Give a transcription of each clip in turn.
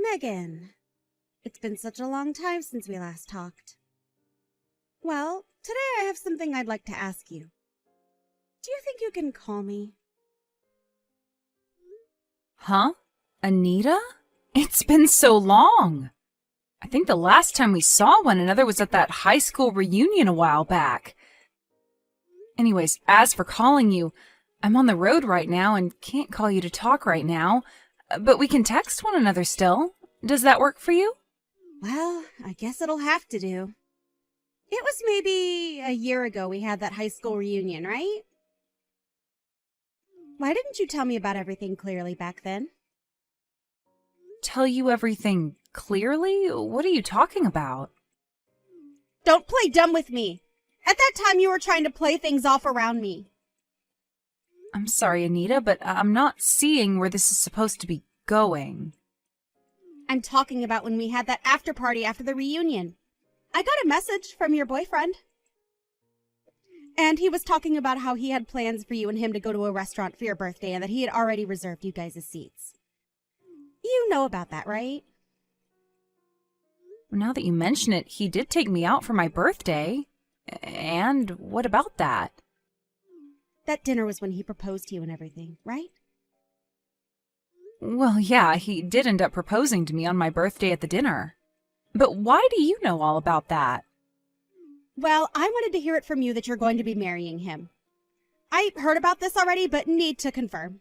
Megan, it's been such a long time since we last talked. Well, today I have something I'd like to ask you. Do you think you can call me? Huh? Anita? It's been so long. I think the last time we saw one another was at that high school reunion a while back. Anyways, as for calling you, I'm on the road right now and can't call you to talk right now, but we can text one another still. Does that work for you? Well, I guess it'll have to do. It was maybe a year ago we had that high school reunion, right? Why didn't you tell me about everything clearly back then? Tell you everything clearly? What are you talking about? Don't play dumb with me. At that time you were trying to play things off around me. I'm sorry, Anita, but I'm not seeing where this is supposed to be going. I'm talking about when we had that after party after the reunion. I got a message from your boyfriend. And he was talking about how he had plans for you and him to go to a restaurant for your birthday and that he had already reserved you guys' seats. You know about that, right? Now that you mention it, he did take me out for my birthday. And what about that? That dinner was when he proposed to you and everything, right? Well, yeah, he did end up proposing to me on my birthday at the dinner. But why do you know all about that? Well, I wanted to hear it from you that you're going to be marrying him. I heard about this already, but need to confirm.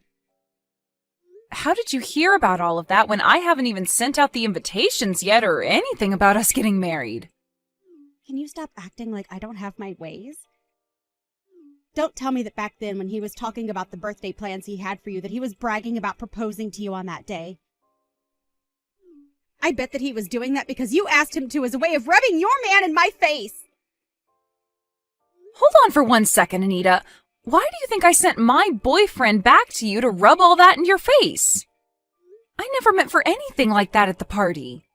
How did you hear about all of that when I haven't even sent out the invitations yet or anything about us getting married? Can you stop acting like I don't have my ways? Don't tell me that back then when he was talking about the birthday plans he had for you that he was bragging about proposing to you on that day. I bet that he was doing that because you asked him to as a way of rubbing your man in my face. Hold on for 1 second, Anita. Why do you think I sent my boyfriend back to you to rub all that in your face? I never meant for anything like that at the party.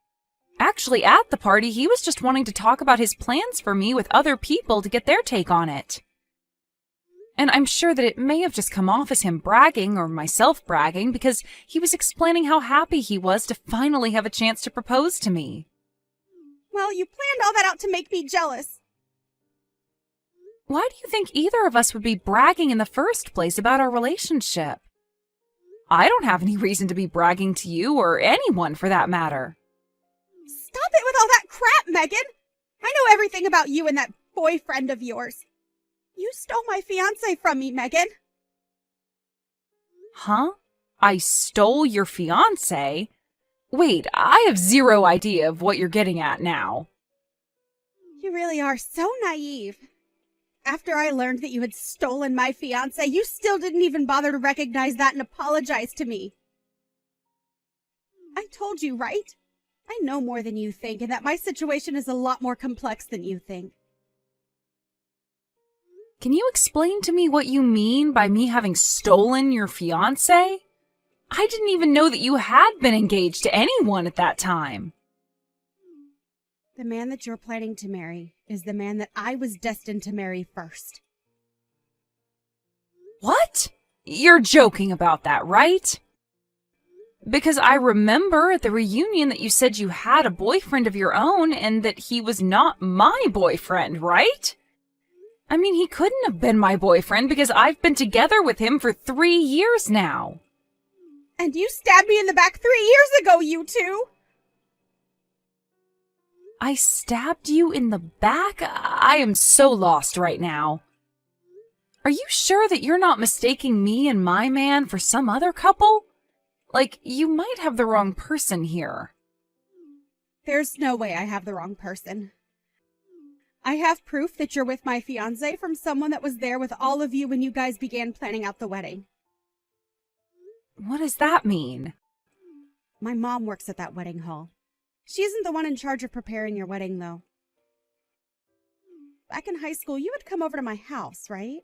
Actually, at the party, he was just wanting to talk about his plans for me with other people to get their take on it. And I'm sure that it may have just come off as him bragging or myself bragging because he was explaining how happy he was to finally have a chance to propose to me. Well, you planned all that out to make me jealous. Why do you think either of us would be bragging in the first place about our relationship? I don't have any reason to be bragging to you or anyone for that matter. Stop it with all that crap, Megan! I know everything about you and that boyfriend of yours. You stole my fiancé from me, Megan. Huh? I stole your fiancé? Wait, I have zero idea of what you're getting at now. You really are so naive. After I learned that you had stolen my fiancé, you still didn't even bother to recognize that and apologize to me. I told you, right? I know more than you think, and that my situation is a lot more complex than you think. Can you explain to me what you mean by me having stolen your fiancé? I didn't even know that you had been engaged to anyone at that time. The man that you're planning to marry is the man that I was destined to marry first. What? You're joking about that, right? Because I remember at the reunion that you said you had a boyfriend of your own and that he was not my boyfriend, right? I mean, he couldn't have been my boyfriend because I've been together with him for 3 years now. And you stabbed me in the back 3 years ago, you two! I stabbed you in the back? I am so lost right now. Are you sure that you're not mistaking me and my man for some other couple? Like, you might have the wrong person here. There's no way I have the wrong person. I have proof that you're with my fiancé from someone that was there with all of you when you guys began planning out the wedding. What does that mean? My mom works at that wedding hall. She isn't the one in charge of preparing your wedding, though. Back in high school, you would come over to my house, right?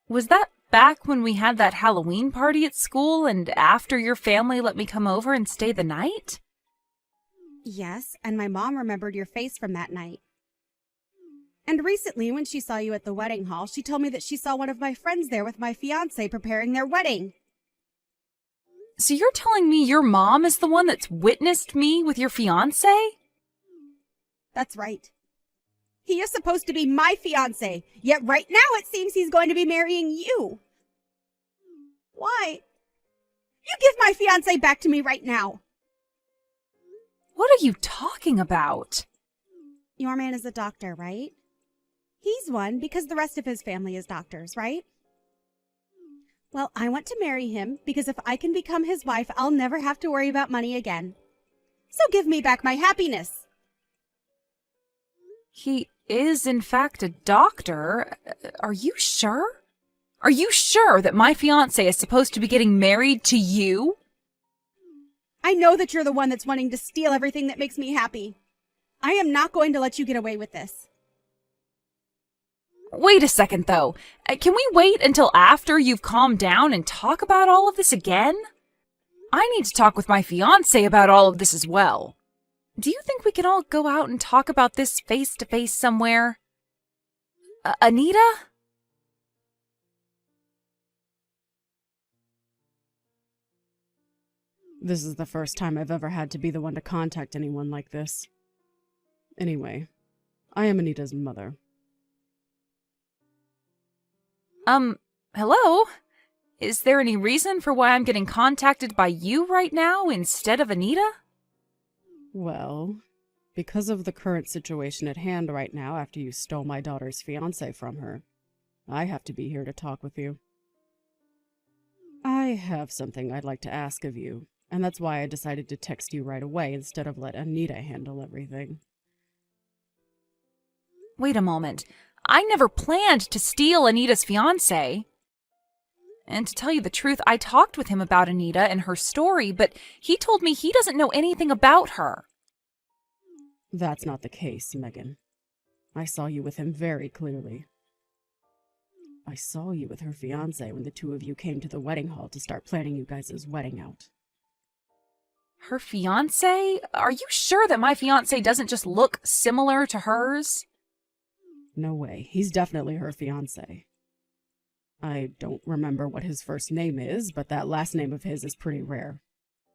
Was that back when we had that Halloween party at school and after your family let me come over and stay the night? Yes, and my mom remembered your face from that night. And recently, when she saw you at the wedding hall, she told me that she saw one of my friends there with my fiancé preparing their wedding. So you're telling me your mom is the one that's witnessed me with your fiancé? That's right. He is supposed to be my fiancé, yet right now it seems he's going to be marrying you. Why? You give my fiancé back to me right now. What are you talking about? Your man is a doctor, right? He's one because the rest of his family is doctors, right? Well, I want to marry him because if I can become his wife, I'll never have to worry about money again. So give me back my happiness. He is, in fact, a doctor. Are you sure? Are you sure that my fiancé is supposed to be getting married to you? I know that you're the one that's wanting to steal everything that makes me happy. I am not going to let you get away with this. Wait a second, though. Can we wait until after you've calmed down and talk about all of this again? I need to talk with my fiancé about all of this as well. Do you think we can all go out and talk about this face-to-face somewhere? Anita? This is the first time I've ever had to be the one to contact anyone like this. Anyway, I am Anita's mother. Hello? Is there any reason for why I'm getting contacted by you right now instead of Anita? Well, because of the current situation at hand right now after you stole my daughter's fiancé from her, I have to be here to talk with you. I have something I'd like to ask of you, and that's why I decided to text you right away instead of let Anita handle everything. Wait a moment. I never planned to steal Anita's fiancé. And to tell you the truth, I talked with him about Anita and her story, but he told me he doesn't know anything about her. That's not the case, Megan. I saw you with him very clearly. I saw you with her fiancé when the two of you came to the wedding hall to start planning you guys' wedding out. Her fiancé? Are you sure that my fiancé doesn't just look similar to hers? No way. He's definitely her fiancé. I don't remember what his first name is, but that last name of his is pretty rare.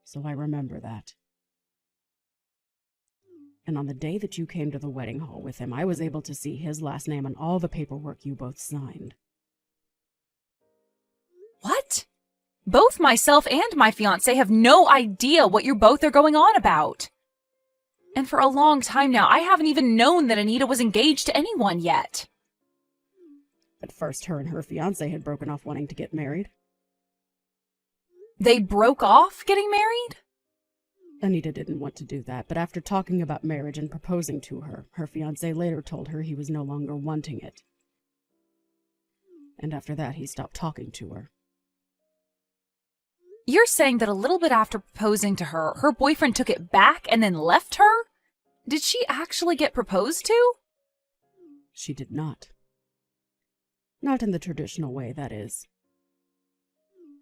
So I remember that. And on the day that you came to the wedding hall with him, I was able to see his last name on all the paperwork you both signed. What? Both myself and my fiancé have no idea what you both are going on about. And for a long time now, I haven't even known that Anita was engaged to anyone yet. At first, her and her fiancé had broken off wanting to get married. They broke off getting married? Anita didn't want to do that, but after talking about marriage and proposing to her, her fiancé later told her he was no longer wanting it. And after that, he stopped talking to her. You're saying that a little bit after proposing to her, her boyfriend took it back and then left her? Did she actually get proposed to? She did not. Not in the traditional way, that is.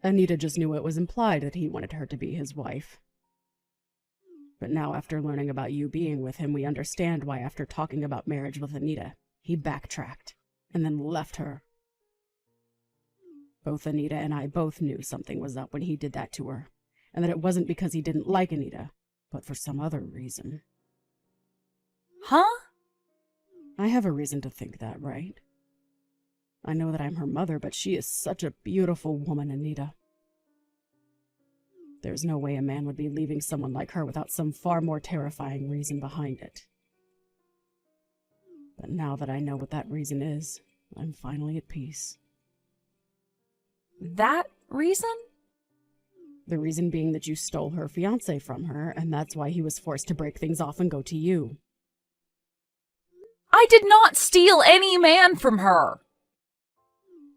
Anita just knew it was implied that he wanted her to be his wife. But now, after learning about you being with him, we understand why after talking about marriage with Anita, he backtracked and then left her. Both Anita and I both knew something was up when he did that to her, and that it wasn't because he didn't like Anita, but for some other reason. Huh? I have a reason to think that, right? I know that I'm her mother, but she is such a beautiful woman, Anita. There's no way a man would be leaving someone like her without some far more terrifying reason behind it. But now that I know what that reason is, I'm finally at peace. That reason? The reason being that you stole her fiancé from her, and that's why he was forced to break things off and go to you. I did not steal any man from her.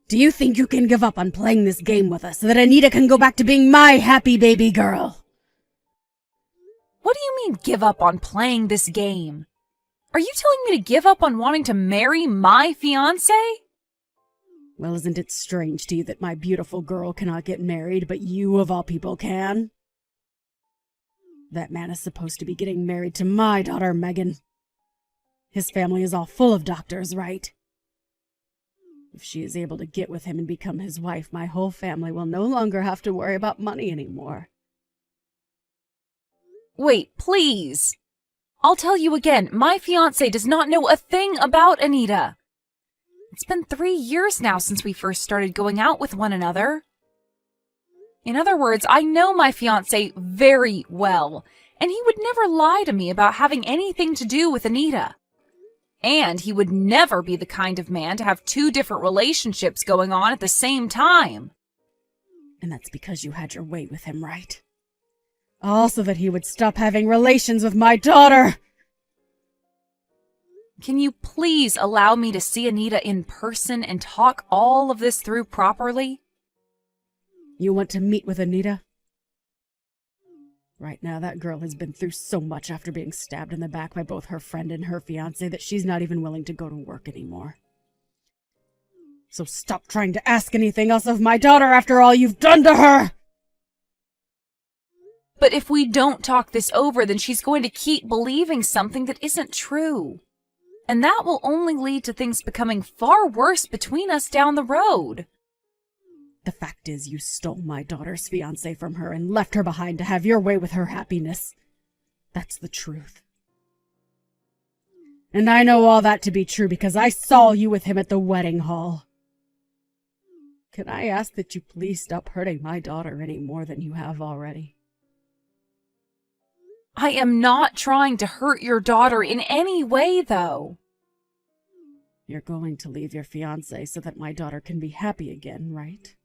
Do you think you can give up on playing this game with us so that Anita can go back to being my happy baby girl? What do you mean, give up on playing this game? Are you telling me to give up on wanting to marry my fiancé? Well, isn't it strange to you that my beautiful girl cannot get married, but you, of all people, can? That man is supposed to be getting married to my daughter, Megan. His family is all full of doctors, right? If she is able to get with him and become his wife, my whole family will no longer have to worry about money anymore. Wait, please. I'll tell you again, my fiancé does not know a thing about Anita. It's been 3 years now since we first started going out with one another. In other words, I know my fiancé very well, and he would never lie to me about having anything to do with Anita. And he would never be the kind of man to have 2 different relationships going on at the same time. And that's because you had your way with him, right? Also that he would stop having relations with my daughter! Can you please allow me to see Anita in person and talk all of this through properly? You want to meet with Anita? Right now, that girl has been through so much after being stabbed in the back by both her friend and her fiancé that she's not even willing to go to work anymore. So stop trying to ask anything else of my daughter after all you've done to her! But if we don't talk this over, then she's going to keep believing something that isn't true. And that will only lead to things becoming far worse between us down the road. The fact is, you stole my daughter's fiancé from her and left her behind to have your way with her happiness. That's the truth. And I know all that to be true because I saw you with him at the wedding hall. Can I ask that you please stop hurting my daughter any more than you have already? I am not trying to hurt your daughter in any way, though. You're going to leave your fiancé so that my daughter can be happy again, right?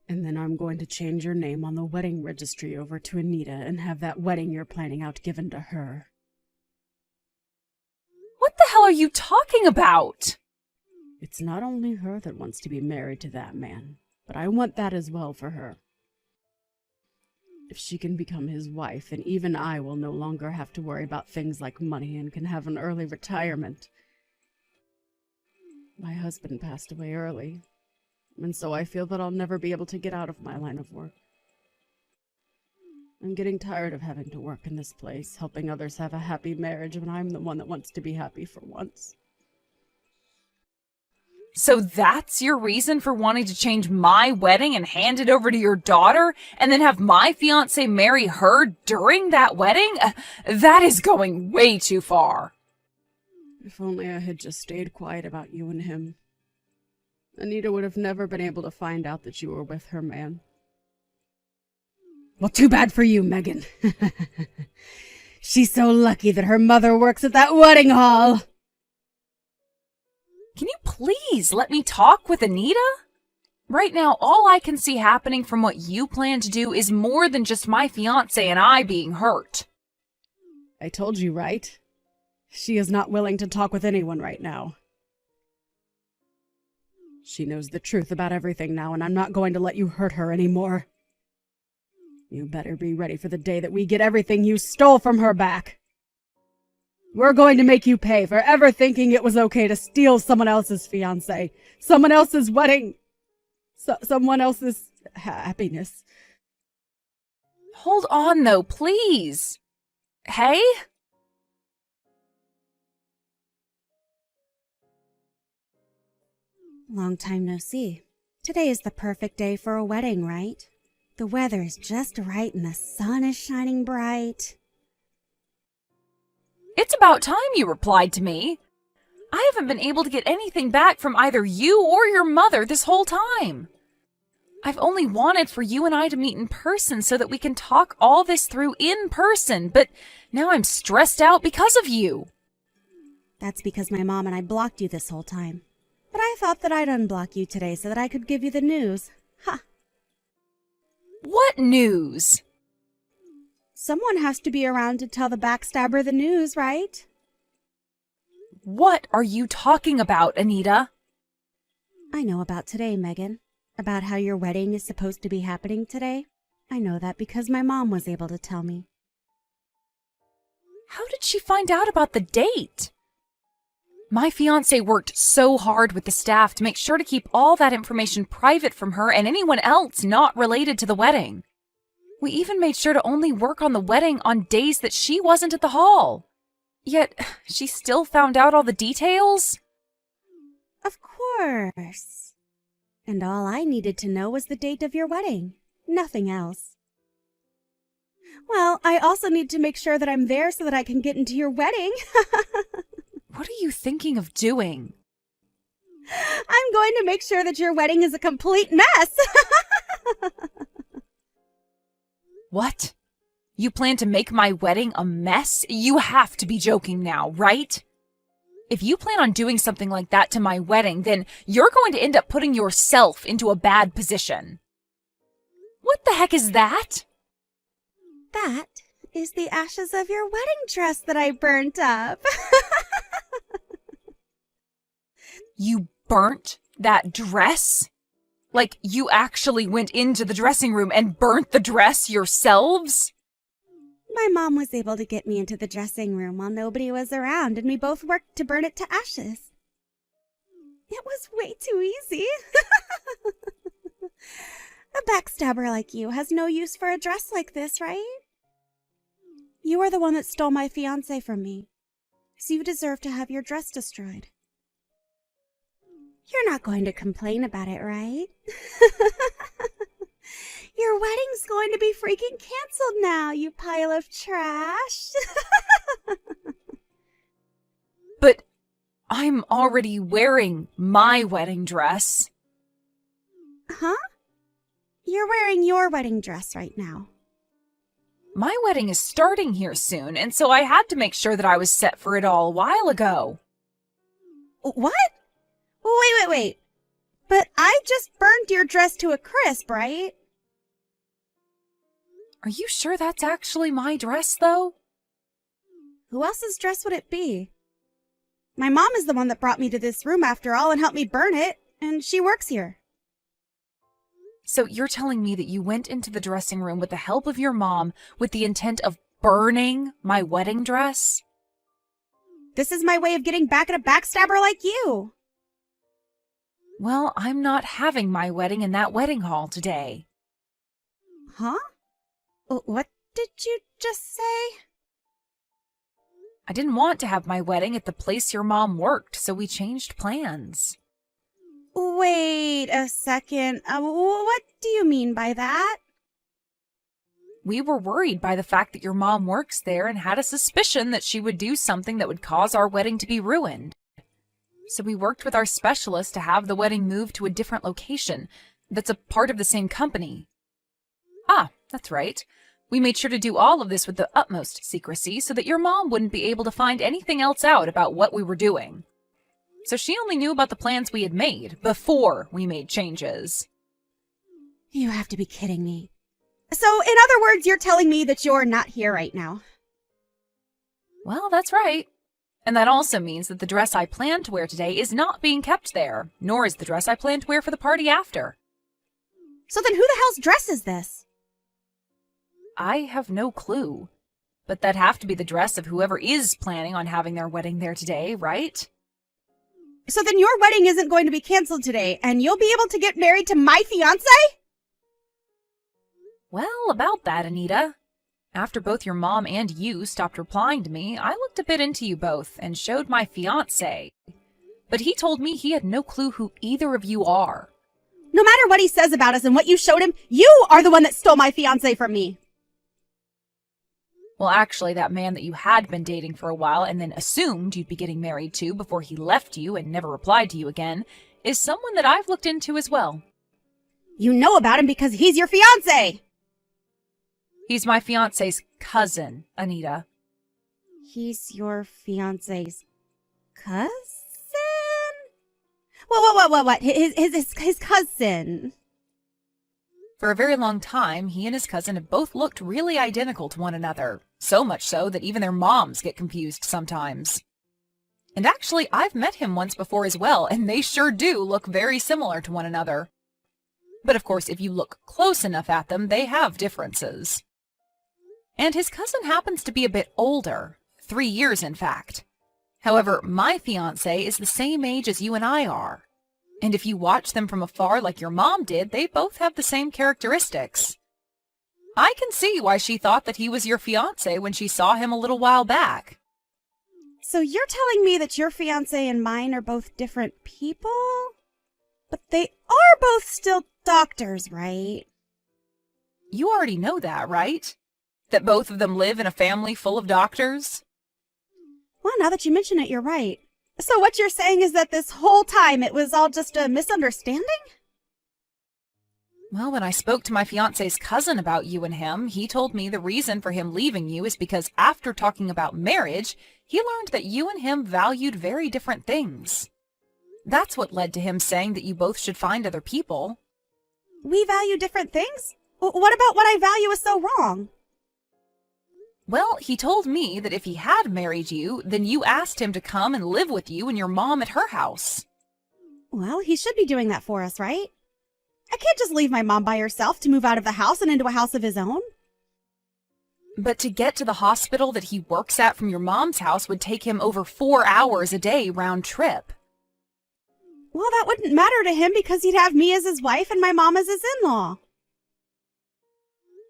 And then I'm going to change your name on the wedding registry over to Anita and have that wedding you're planning out given to her. What the hell are you talking about? It's not only her that wants to be married to that man, but I want that as well for her. If she can become his wife, then even I will no longer have to worry about things like money and can have an early retirement. My husband passed away early, and so I feel that I'll never be able to get out of my line of work. I'm getting tired of having to work in this place, helping others have a happy marriage when I'm the one that wants to be happy for once. So that's your reason for wanting to change my wedding and hand it over to your daughter, and then have my fiancé marry her during that wedding? That is going way too far. If only I had just stayed quiet about you and him. Anita would have never been able to find out that you were with her man. Well, too bad for you, Megan. She's so lucky that her mother works at that wedding hall. Can you please let me talk with Anita? Right now, all I can see happening from what you plan to do is more than just my fiancé and I being hurt. I told you, right? She is not willing to talk with anyone right now. She knows the truth about everything now, and I'm not going to let you hurt her anymore. You better be ready for the day that we get everything you stole from her back. We're going to make you pay for ever thinking it was okay to steal someone else's fiancé, someone else's wedding, someone else's happiness. Hold on, though, please. Hey? Long time no see. Today is the perfect day for a wedding, right? The weather is just right and the sun is shining bright. It's about time you replied to me. I haven't been able to get anything back from either you or your mother this whole time. I've only wanted for you and I to meet in person so that we can talk all this through in person, but now I'm stressed out because of you. That's because my mom and I blocked you this whole time. But I thought that I'd unblock you today so that I could give you the news. Ha! What news? Someone has to be around to tell the backstabber the news, right? What are you talking about, Anita? I know about today, Megan. About how your wedding is supposed to be happening today. I know that because my mom was able to tell me. How did she find out about the date? My fiancé worked so hard with the staff to make sure to keep all that information private from her and anyone else not related to the wedding. We even made sure to only work on the wedding on days that she wasn't at the hall. Yet, she still found out all the details? Of course. And all I needed to know was the date of your wedding. Nothing else. Well, I also need to make sure that I'm there so that I can get into your wedding. What are you thinking of doing? I'm going to make sure that your wedding is a complete mess. What? You plan to make my wedding a mess? You have to be joking now, right? If you plan on doing something like that to my wedding, then you're going to end up putting yourself into a bad position. What the heck is that? That is the ashes of your wedding dress that I burnt up. You burnt that dress? Like you actually went into the dressing room and burnt the dress yourselves? My mom was able to get me into the dressing room while nobody was around, and we both worked to burn it to ashes. It was way too easy. A backstabber like you has no use for a dress like this, right? You are the one that stole my fiancé from me, so you deserve to have your dress destroyed. You're not going to complain about it, right? Your wedding's going to be freaking canceled now, you pile of trash. But I'm already wearing my wedding dress. Huh? You're wearing your wedding dress right now. My wedding is starting here soon, and so I had to make sure that I was set for it all a while ago. What? Wait. But I just burned your dress to a crisp, right? Are you sure that's actually my dress, though? Who else's dress would it be? My mom is the one that brought me to this room after all and helped me burn it, and she works here. So you're telling me that you went into the dressing room with the help of your mom with the intent of burning my wedding dress? This is my way of getting back at a backstabber like you. Well, I'm not having my wedding in that wedding hall today. Huh? What did you just say? I didn't want to have my wedding at the place your mom worked, so we changed plans. Wait a second. What do you mean by that? We were worried by the fact that your mom works there and had a suspicion that she would do something that would cause our wedding to be ruined. So we worked with our specialist to have the wedding moved to a different location that's a part of the same company. Ah, that's right. We made sure to do all of this with the utmost secrecy so that your mom wouldn't be able to find anything else out about what we were doing. So she only knew about the plans we had made before we made changes. You have to be kidding me. So, in other words, you're telling me that you're not here right now. Well, that's right. And that also means that the dress I plan to wear today is not being kept there, nor is the dress I plan to wear for the party after. So then who the hell's dress is this? I have no clue. But that'd have to be the dress of whoever is planning on having their wedding there today, right? So then your wedding isn't going to be canceled today, and you'll be able to get married to my fiancé? Well, about that, Anita. After both your mom and you stopped replying to me, I looked a bit into you both and showed my fiancé. But he told me he had no clue who either of you are. No matter what he says about us and what you showed him, you are the one that stole my fiancé from me. Well, actually, that man that you had been dating for a while and then assumed you'd be getting married to before he left you and never replied to you again is someone that I've looked into as well. You know about him because he's your fiancé. He's my fiancé's cousin, Anita. He's your fiancé's cousin? What? His cousin. For a very long time, he and his cousin have both looked really identical to one another. So much so that even their moms get confused sometimes. And actually, I've met him once before as well, and they sure do look very similar to one another. But of course, if you look close enough at them, they have differences. And his cousin happens to be a bit older, 3 years in fact. However, my fiancé is the same age as you and I are. And if you watch them from afar like your mom did, they both have the same characteristics. I can see why she thought that he was your fiancé when she saw him a little while back. So you're telling me that your fiancé and mine are both different people? But they are both still doctors, right? You already know that, right? That both of them live in a family full of doctors? Well, now that you mention it, you're right. So what you're saying is that this whole time it was all just a misunderstanding? Well, when I spoke to my fiancé's cousin about you and him, he told me the reason for him leaving you is because after talking about marriage, he learned that you and him valued very different things. That's what led to him saying that you both should find other people. We value different things? What about what I value is so wrong? Well, he told me that if he had married you, then you asked him to come and live with you and your mom at her house. Well, he should be doing that for us, right? I can't just leave my mom by herself to move out of the house and into a house of his own. But to get to the hospital that he works at from your mom's house would take him over 4 hours a day round trip. Well, that wouldn't matter to him because he'd have me as his wife and my mom as his in-law.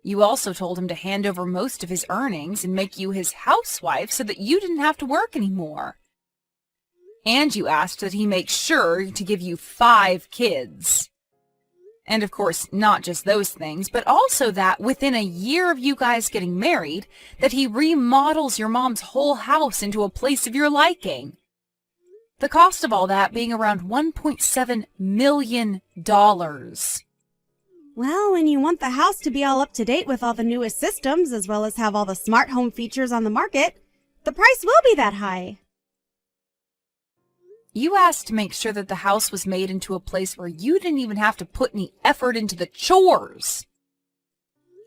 You also told him to hand over most of his earnings and make you his housewife so that you didn't have to work anymore. And you asked that he make sure to give you 5 kids. And of course, not just those things, but also that within a year of you guys getting married, that he remodels your mom's whole house into a place of your liking. The cost of all that being around $1.7 million. Well, when you want the house to be all up to date with all the newest systems, as well as have all the smart home features on the market, the price will be that high. You asked to make sure that the house was made into a place where you didn't even have to put any effort into the chores.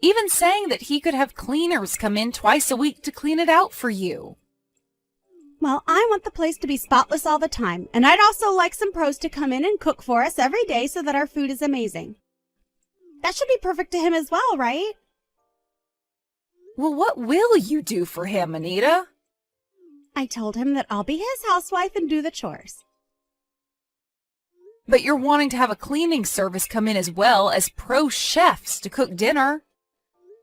Even saying that he could have cleaners come in twice a week to clean it out for you. Well, I want the place to be spotless all the time, and I'd also like some pros to come in and cook for us every day so that our food is amazing. That should be perfect to him as well, right? Well, what will you do for him, Anita? I told him that I'll be his housewife and do the chores. But you're wanting to have a cleaning service come in as well as pro chefs to cook dinner.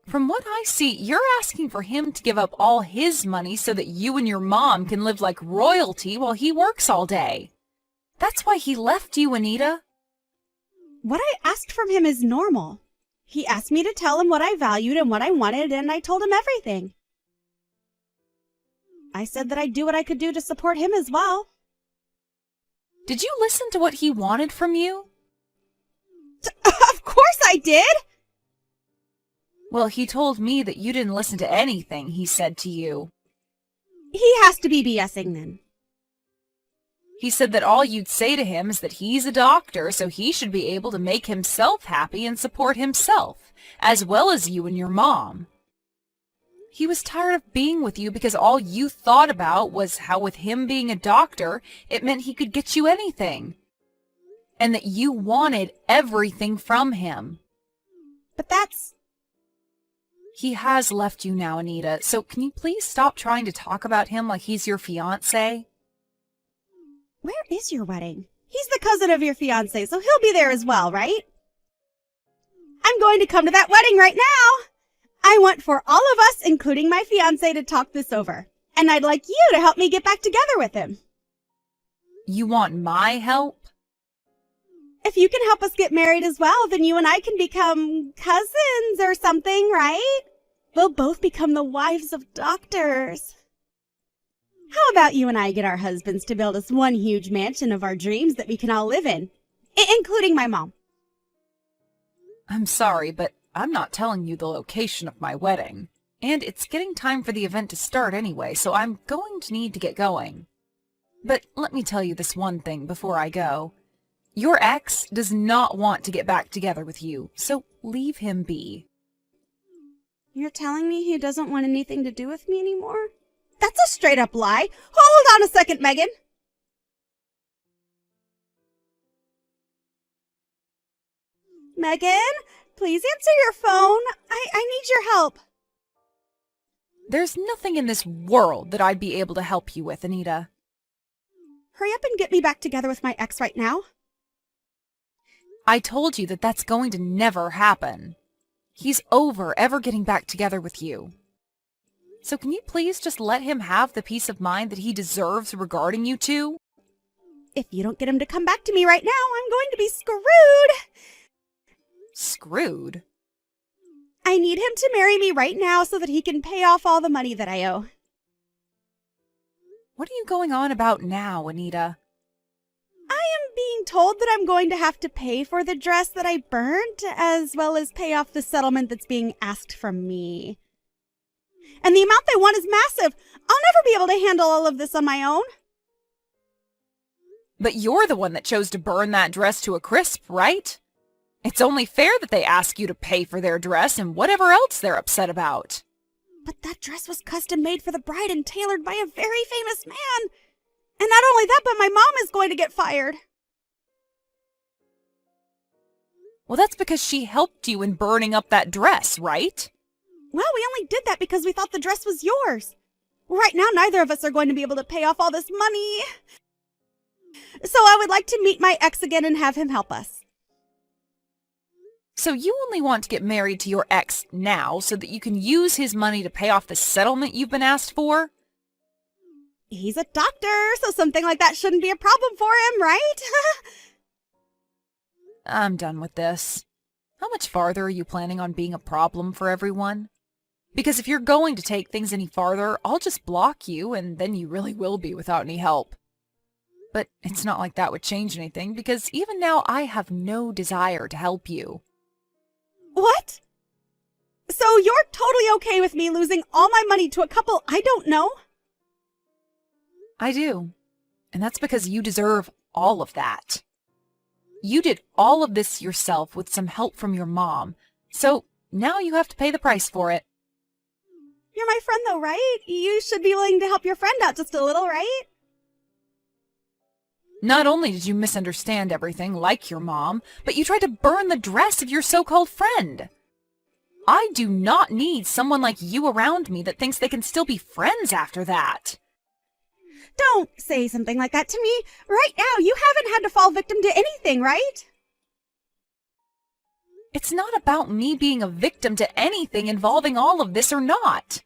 From what I see, you're asking for him to give up all his money so that you and your mom can live like royalty while he works all day. That's why he left you, Anita. What I asked from him is normal. He asked me to tell him what I valued and what I wanted, and I told him everything. I said that I'd do what I could do to support him as well. Did you listen to what he wanted from you? Of course I did! Well, he told me that you didn't listen to anything he said to you. He has to be BSing then. He said that all you'd say to him is that he's a doctor, so he should be able to make himself happy and support himself, as well as you and your mom. He was tired of being with you because all you thought about was how with him being a doctor, it meant he could get you anything. And that you wanted everything from him. But that's... He has left you now, Anita, so can you please stop trying to talk about him like he's your fiancé? Where is your wedding? He's the cousin of your fiancé, so he'll be there as well, right? I'm going to come to that wedding right now! I want for all of us, including my fiancé, to talk this over. And I'd like you to help me get back together with him. You want my help? If you can help us get married as well, then you and I can become cousins or something, right? We'll both become the wives of doctors. How about you and I get our husbands to build us one huge mansion of our dreams that we can all live in, including my mom? I'm sorry, but I'm not telling you the location of my wedding. And it's getting time for the event to start anyway, so I'm going to need to get going. But let me tell you this one thing before I go. Your ex does not want to get back together with you, so leave him be. You're telling me he doesn't want anything to do with me anymore? That's a straight-up lie. Hold on a second, Megan. Megan, please answer your phone. I need your help. There's nothing in this world that I'd be able to help you with, Anita. Hurry up and get me back together with my ex right now. I told you that that's going to never happen. He's over ever getting back together with you. So can you please just let him have the peace of mind that he deserves regarding you two? If you don't get him to come back to me right now, I'm going to be screwed. Screwed? I need him to marry me right now so that he can pay off all the money that I owe. What are you going on about now, Anita? I am being told that I'm going to have to pay for the dress that I burnt, as well as pay off the settlement that's being asked from me. And the amount they want is massive. I'll never be able to handle all of this on my own. But you're the one that chose to burn that dress to a crisp, right? It's only fair that they ask you to pay for their dress and whatever else they're upset about. But that dress was custom made for the bride and tailored by a very famous man. And not only that, but my mom is going to get fired. Well, that's because she helped you in burning up that dress, right? Well, we only did that because we thought the dress was yours. Right now, neither of us are going to be able to pay off all this money. So I would like to meet my ex again and have him help us. So you only want to get married to your ex now so that you can use his money to pay off the settlement you've been asked for? He's a doctor, so something like that shouldn't be a problem for him, right? I'm done with this. How much farther are you planning on being a problem for everyone? Because if you're going to take things any farther, I'll just block you, and then you really will be without any help. But it's not like that would change anything, because even now I have no desire to help you. What? So you're totally okay with me losing all my money to a couple I don't know? I do. And that's because you deserve all of that. You did all of this yourself with some help from your mom, so now you have to pay the price for it. You're my friend though, right? You should be willing to help your friend out just a little, right? Not only did you misunderstand everything like your mom, but you tried to burn the dress of your so-called friend. I do not need someone like you around me that thinks they can still be friends after that. Don't say something like that to me. Right now, you haven't had to fall victim to anything, right? It's not about me being a victim to anything involving all of this or not.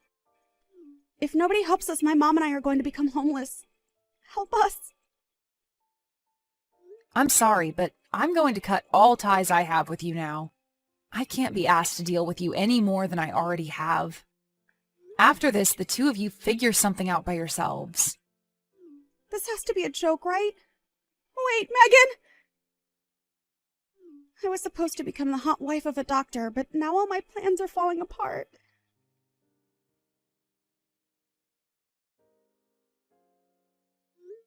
If nobody helps us, my mom and I are going to become homeless. Help us. I'm sorry, but I'm going to cut all ties I have with you now. I can't be asked to deal with you any more than I already have. After this, the two of you figure something out by yourselves. This has to be a joke, right? Wait, Megan! I was supposed to become the hot wife of a doctor, but now all my plans are falling apart.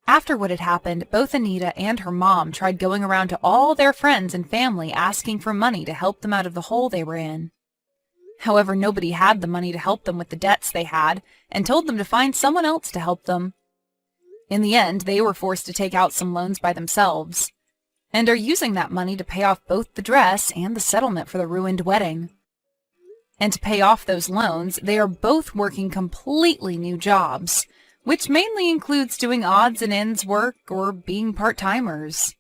After what had happened, both Anita and her mom tried going around to all their friends and family asking for money to help them out of the hole they were in. However, nobody had the money to help them with the debts they had and told them to find someone else to help them. In the end, they were forced to take out some loans by themselves and are using that money to pay off both the dress and the settlement for the ruined wedding. And to pay off those loans, they are both working completely new jobs, which mainly includes doing odds and ends work or being part-timers.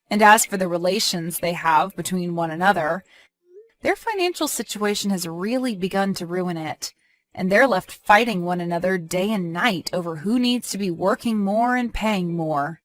And as for the relations they have between one another, their financial situation has really begun to ruin it, and they're left fighting one another day and night over who needs to be working more and paying more.